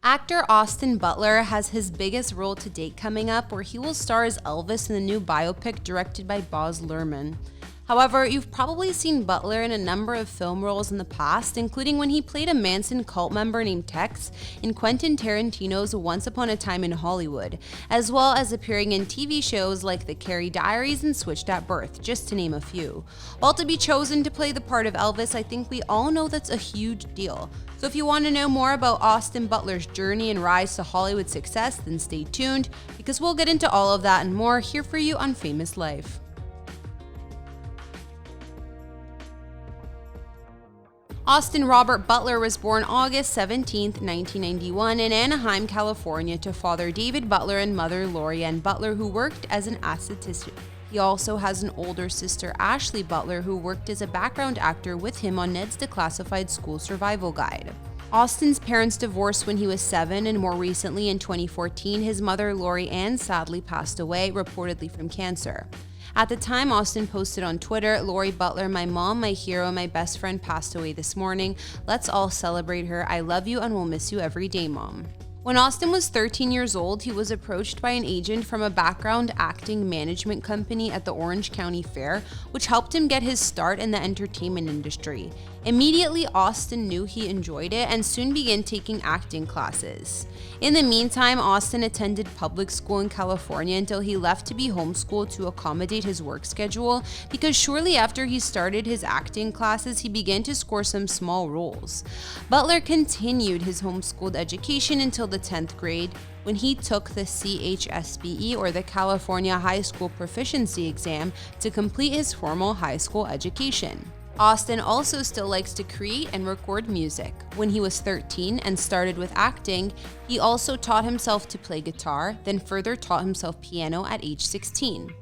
Actor Austin Butler has his biggest role to date coming up, where he will star as Elvis in the new biopic directed by Baz Lurhmann. However, you've probably seen Butler in a number of film roles in the past, including when he played a Manson cult member named Tex in Quentin Tarantino's Once Upon a Time in Hollywood, as well as appearing in TV shows like the Carrie Diaries and Switched at Birth, just to name a few. While to be chosen to play the part of Elvis, I think we all know that's a huge deal. So if you want to know more about Austin Butler's journey and rise to Hollywood success, then stay tuned, because we'll get into all of that and more here for you on Famous Life. Austin Robert Butler was born August 17, 1991 in Anaheim, California to father David Butler and mother Lori Ann Butler, who worked as an esthetician. He also has an older sister, Ashley Butler, who worked as a background actor with him on Ned's Declassified School Survival Guide. Austin's parents divorced when he was 7, and more recently in 2014, his mother Lori Ann sadly passed away, reportedly from cancer. At the time, Austin posted on Twitter, "Lori Butler, my mom, my hero, my best friend passed away this morning. Let's all celebrate her. I love you and will miss you every day, Mom." When Austin was 13 years old, he was approached by an agent from a background acting management company at the Orange County Fair, which helped him get his start in the entertainment industry. Immediately, Austin knew he enjoyed it and soon began taking acting classes. In the meantime, Austin attended public school in California until he left to be homeschooled to accommodate his work schedule, because shortly after he started his acting classes, he began to score some small roles. Butler continued his homeschooled education until the 10th grade, when he took the CHSBE, or the California High School Proficiency Exam, to complete his formal high school education. Austin also still likes to create and record music. When he was 13 and started with acting, he also taught himself to play guitar, then further taught himself piano at age 16.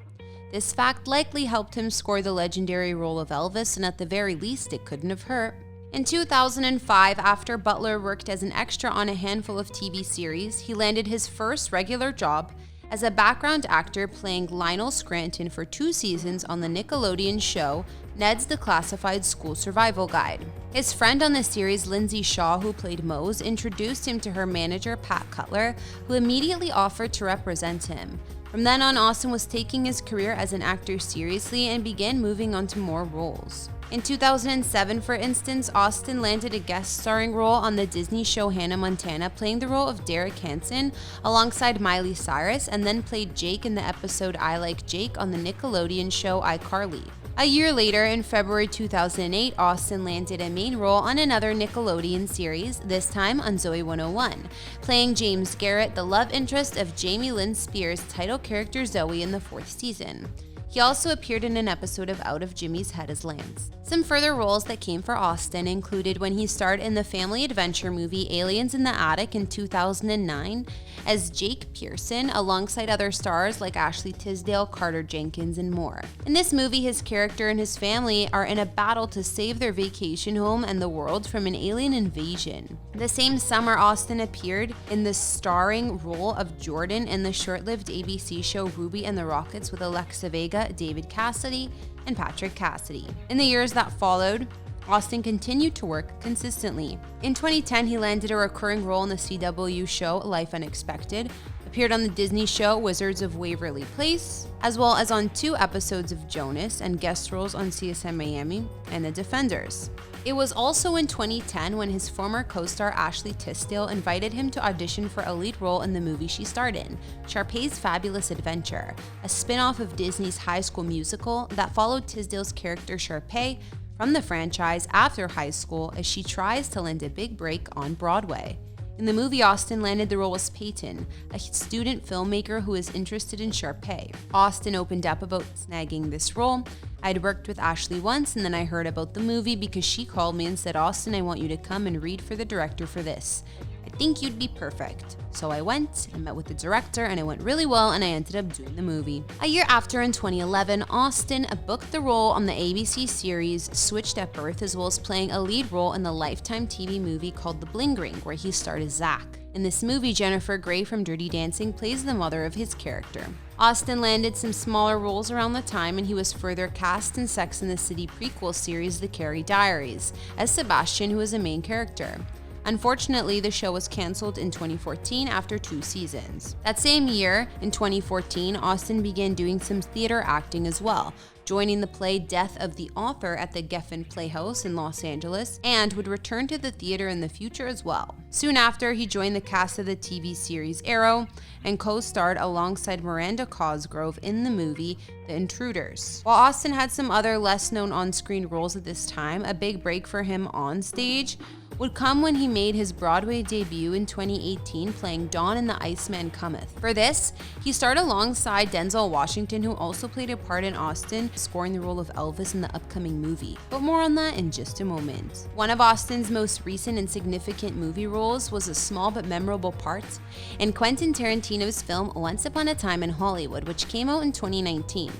This fact likely helped him score the legendary role of Elvis, and at the very least, it couldn't have hurt. In 2005, after Butler worked as an extra on a handful of TV series, he landed his first regular job as a background actor, playing Lionel Scranton for 2 seasons on the Nickelodeon show Ned's Declassified School Survival Guide. His friend on the series, Lindsay Shaw, who played Mose, introduced him to her manager, Pat Cutler, who immediately offered to represent him. From then on, Austin was taking his career as an actor seriously and began moving on to more roles. In 2007, for instance, Austin landed a guest starring role on the Disney show Hannah Montana, playing the role of Derek Hansen alongside Miley Cyrus, and then played Jake in the episode I Like Jake on the Nickelodeon show iCarly. A year later, in February 2008, Austin landed a main role on another Nickelodeon series, this time on Zoey 101, playing James Garrett, the love interest of Jamie Lynn Spears' title character Zoe in the 4th season. He also appeared in an episode of Out of Jimmy's Head as Lance. Some further roles that came for Austin included when he starred in the family adventure movie Aliens in the Attic in 2009 as Jake Pearson, alongside other stars like Ashley Tisdale, Carter Jenkins, and more. In this movie, his character and his family are in a battle to save their vacation home and the world from an alien invasion. The same summer, Austin appeared in the starring role of Jordan in the short-lived ABC show Ruby and the Rockets with Alexa Vega, David Cassidy, and Patrick Cassidy. In the years that followed, Austin continued to work consistently. In 2010, he landed a recurring role in the CW show Life Unexpected, appeared on the Disney show Wizards of Waverly Place, as well as on 2 episodes of Jonas, and guest roles on CSI Miami and The Defenders. It was also in 2010 when his former co-star Ashley Tisdale invited him to audition for a lead role in the movie she starred in, Sharpay's Fabulous Adventure, a spin-off of Disney's High School Musical that followed Tisdale's character Sharpay from the franchise after high school as she tries to land a big break on Broadway. In the movie, Austin landed the role as Peyton, a student filmmaker who is interested in Sharpay. Austin opened up about snagging this role. "I'd worked with Ashley once, and then I heard about the movie because she called me and said, 'Austin, I want you to come and read for the director for this. I think you'd be perfect.' So I went and met with the director, and it went really well, and I ended up doing the movie." A year after, in 2011, Austin booked the role on the ABC series Switched at Birth, as well as playing a lead role in the Lifetime TV movie called The Bling Ring, where he starred as Zach. In this movie, Jennifer Grey from Dirty Dancing plays the mother of his character. Austin landed some smaller roles around the time, and he was further cast in Sex and the City prequel series The Carrie Diaries as Sebastian, who is a main character. Unfortunately, the show was canceled in 2014 after 2 seasons. That same year, in 2014, Austin began doing some theater acting as well, joining the play Death of the Author at the Geffen Playhouse in Los Angeles, and would return to the theater in the future as well. Soon after, he joined the cast of the TV series Arrow and co-starred alongside Miranda Cosgrove in the movie The Intruders. While Austin had some other less-known on-screen roles at this time, a big break for him on stage would come when he made his Broadway debut in 2018 playing Don in The Iceman Cometh. For this, he starred alongside Denzel Washington, who also played a part in Austin, scoring the role of Elvis in the upcoming movie. But more on that in just a moment. One of Austin's most recent and significant movie roles was a small but memorable part in Quentin Tarantino's film Once Upon a Time in Hollywood, which came out in 2019.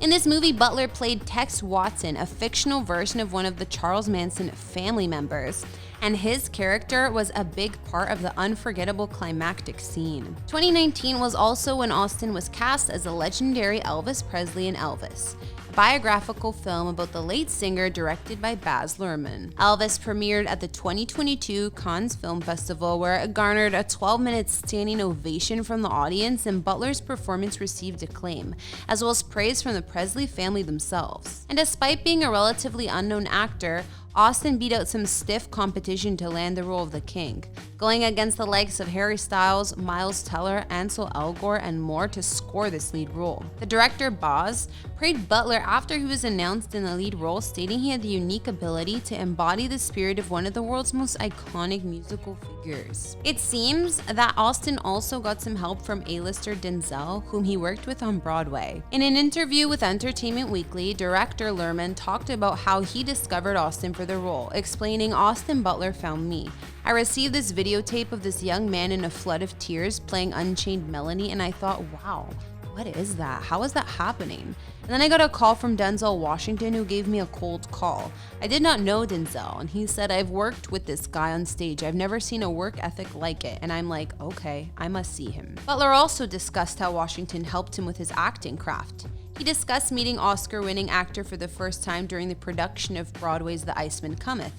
In this movie, Butler played Tex Watson, a fictional version of one of the Charles Manson family members, and his character was a big part of the unforgettable climactic scene. 2019 was also when Austin was cast as the legendary Elvis Presley in Elvis, a biographical film about the late singer directed by Baz Lurhmann. Elvis premiered at the 2022 Cannes Film Festival, where it garnered a 12-minute standing ovation from the audience, and Butler's performance received acclaim, as well as praise from the Presley family themselves. And despite being a relatively unknown actor, Austin beat out some stiff competition to land the role of the king, going against the likes of Harry Styles, Miles Teller, Ansel Elgort, and more to score this lead role. The director, Baz, praised Butler after he was announced in the lead role, stating he had the unique ability to embody the spirit of one of the world's most iconic musical figures. It seems that Austin also got some help from A-lister Denzel, whom he worked with on Broadway. In an interview with Entertainment Weekly, director Lurhmann talked about how he discovered Austin for the role, explaining, "Austin Butler found me. I received this videotape of this young man in a flood of tears playing Unchained Melody, and I thought, wow, what is that? How is that happening? And then I got a call from Denzel Washington, who gave me a cold call. I did not know Denzel, and he said, I've worked with this guy on stage. I've never seen a work ethic like it. And I'm like, okay, I must see him." Butler also discussed how Washington helped him with his acting craft. He discussed meeting Oscar-winning actor for the first time during the production of Broadway's The Iceman Cometh.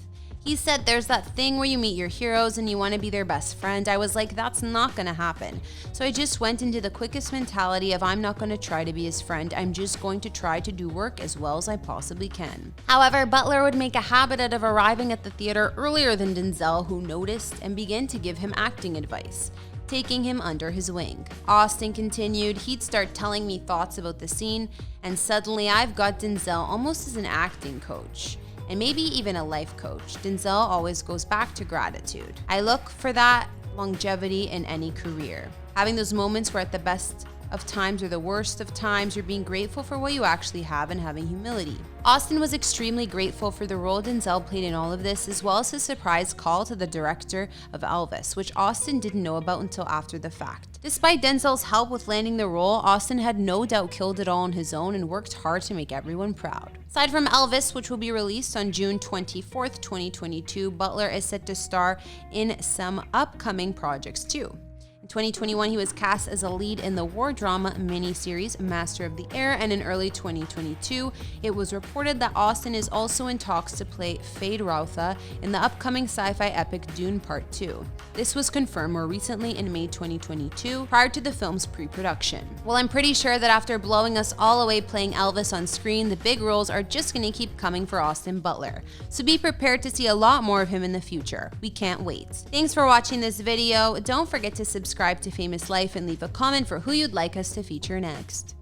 He said, "There's that thing where you meet your heroes and you want to be their best friend." I was like, that's not going to happen. So I just went into the quickest mentality of, I'm not going to try to be his friend. I'm just going to try to do work as well as I possibly can. However, Butler would make a habit out of arriving at the theater earlier than Denzel, who noticed and began to give him acting advice, taking him under his wing. Austin continued, "He'd start telling me thoughts about the scene, and suddenly I've got Denzel almost as an acting coach, and maybe even a life coach. Denzel always goes back to gratitude. I look for that longevity in any career. Having those moments where at the best of times or the worst of times, you're being grateful for what you actually have and having humility." Austin was extremely grateful for the role Denzel played in all of this, as well as his surprise call to the director of Elvis, which Austin didn't know about until after the fact. Despite Denzel's help with landing the role, Austin had no doubt killed it all on his own and worked hard to make everyone proud. Aside from Elvis, which will be released on June 24th, 2022, Butler is set to star in some upcoming projects too. In 2021, he was cast as a lead in the war drama miniseries Master of the Air, and in early 2022, it was reported that Austin is also in talks to play Fade Rautha in the upcoming sci-fi epic Dune Part 2. This was confirmed more recently in May 2022, prior to the film's pre-production. Well, I'm pretty sure that after blowing us all away playing Elvis on screen, the big roles are just gonna keep coming for Austin Butler. So be prepared to see a lot more of him in the future. We can't wait. Thanks for watching this video. Don't forget to subscribe to Famous Life and leave a comment for who you'd like us to feature next.